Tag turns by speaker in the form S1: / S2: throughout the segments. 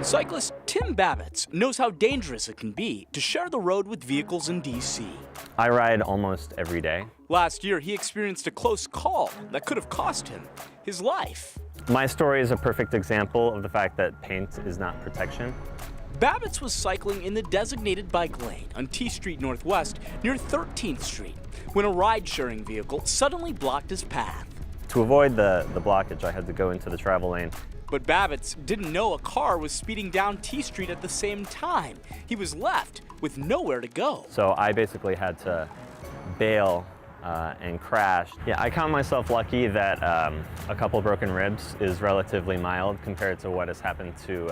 S1: Cyclist Tim Babbitts knows how dangerous it can be to share the road with vehicles in D.C.
S2: I ride almost every day.
S1: Last year, he experienced a close call that could have cost him his life.
S2: My story is a perfect example of the fact that paint is not protection.
S1: Babbitts was cycling in the designated bike lane on T Street Northwest near 13th Street when a ride-sharing vehicle suddenly blocked his path.
S2: To avoid the blockage, I had to go into the travel lane.
S1: But Babbitts didn't know a car was speeding down T Street at the same time. He was left with nowhere to go.
S2: So I basically had to bail and crash. Yeah, I count myself lucky that a couple broken ribs is relatively mild compared to what has happened to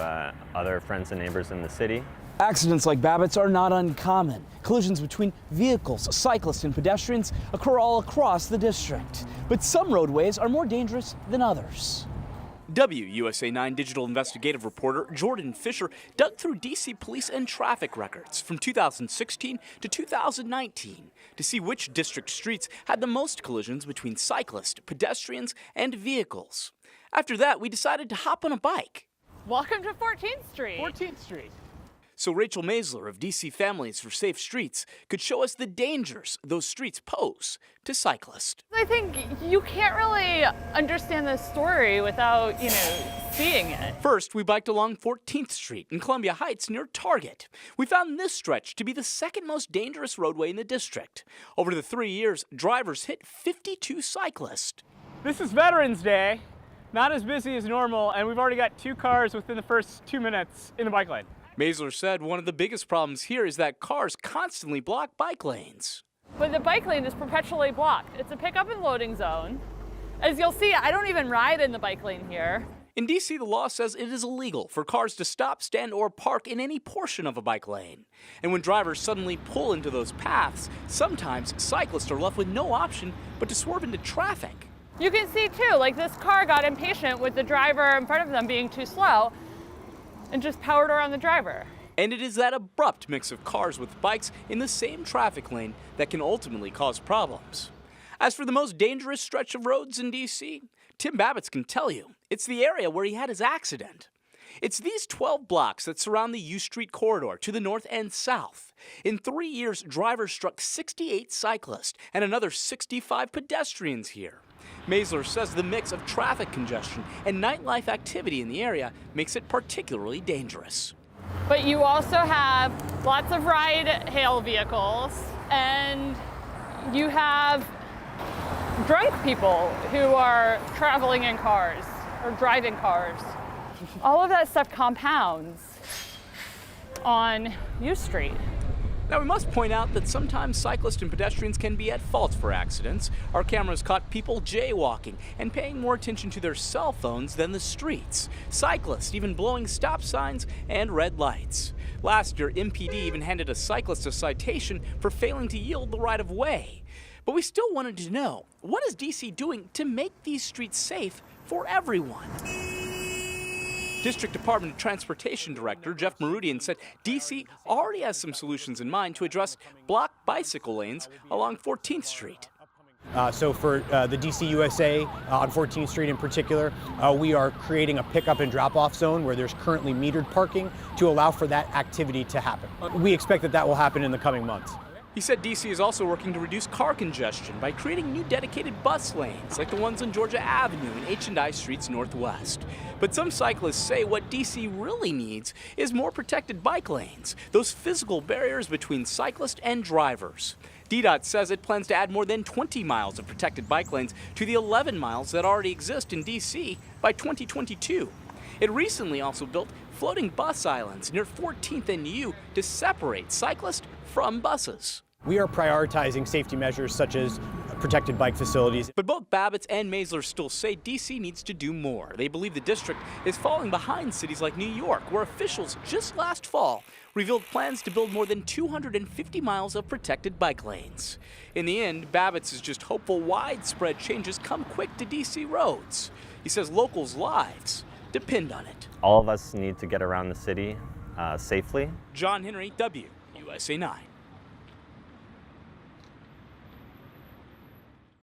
S2: other friends and neighbors in the city.
S1: Accidents like Babbitts are not uncommon. Collisions between vehicles, cyclists, and pedestrians occur all across the district. But some roadways are more dangerous than others. WUSA 9 digital investigative reporter Jordan Fisher dug through D.C. police and traffic records from 2016 to 2019 to see which district streets had the most collisions between cyclists, pedestrians, and vehicles. After that, we decided to hop on a bike.
S3: Welcome to 14th Street.
S1: 14th Street. So Rachel Maisler of DC Families for Safe Streets could show us the dangers those streets pose to cyclists.
S3: I think you can't really understand this story without, seeing it.
S1: First, we biked along 14th Street in Columbia Heights near Target. We found this stretch to be the second most dangerous roadway in the district. Over the 3 years, drivers hit 52 cyclists.
S4: This is Veterans Day, not as busy as normal, and we've already got 2 cars within the first 2 minutes in the bike lane.
S1: Maisler said one of the biggest problems here is that cars constantly block bike lanes.
S3: But the bike lane is perpetually blocked. It's a pickup and loading zone. As you'll see, I don't even ride in the bike lane here.
S1: In D.C., the law says it is illegal for cars to stop, stand, or park in any portion of a bike lane. And when drivers suddenly pull into those paths, sometimes cyclists are left with no option but to swerve into traffic.
S3: You can see, too, like this car got impatient with the driver in front of them being too slow and just powered around the driver.
S1: And it is that abrupt mix of cars with bikes in the same traffic lane that can ultimately cause problems. As for the most dangerous stretch of roads in D.C., Tim Babbitts can tell you it's the area where he had his accident. It's these 12 blocks that surround the U Street corridor to the north and south. In 3 years, drivers struck 68 cyclists and another 65 pedestrians here. Maisler says the mix of traffic congestion and nightlife activity in the area makes it particularly dangerous.
S3: But you also have lots of ride-hail vehicles, and you have drunk people who are traveling in cars or driving cars. All of that stuff compounds on U Street.
S1: Now, we must point out that sometimes cyclists and pedestrians can be at fault for accidents. Our cameras caught people jaywalking and paying more attention to their cell phones than the streets. Cyclists even blowing stop signs and red lights. Last year, MPD even handed a cyclist a citation for failing to yield the right of way. But we still wanted to know, what is DC doing to make these streets safe for everyone? District Department of Transportation Director Jeff Marudian said D.C. already has some solutions in mind to address blocked bicycle lanes along 14th Street.
S5: So for the DC USA on 14th Street in particular, we are creating a pickup and drop-off zone where there's currently metered parking to allow for that activity to happen. We expect that will happen in the coming months.
S1: He said D.C. is also working to reduce car congestion by creating new dedicated bus lanes like the ones on Georgia Avenue and H&I Streets Northwest. But some cyclists say what D.C. really needs is more protected bike lanes, those physical barriers between cyclists and drivers. DDOT says it plans to add more than 20 miles of protected bike lanes to the 11 miles that already exist in D.C. by 2022. It recently also built floating bus islands near 14th and U to separate cyclists from buses.
S5: We are prioritizing safety measures such as protected bike facilities.
S1: But both Babbitts and Maisler still say D.C. needs to do more. They believe the district is falling behind cities like New York, where officials just last fall revealed plans to build more than 250 miles of protected bike lanes. In the end, Babbitts is just hopeful widespread changes come quick to D.C. roads. He says locals' lives depend on it.
S2: All of us need to get around the city safely.
S1: John Henry, WUSA 9.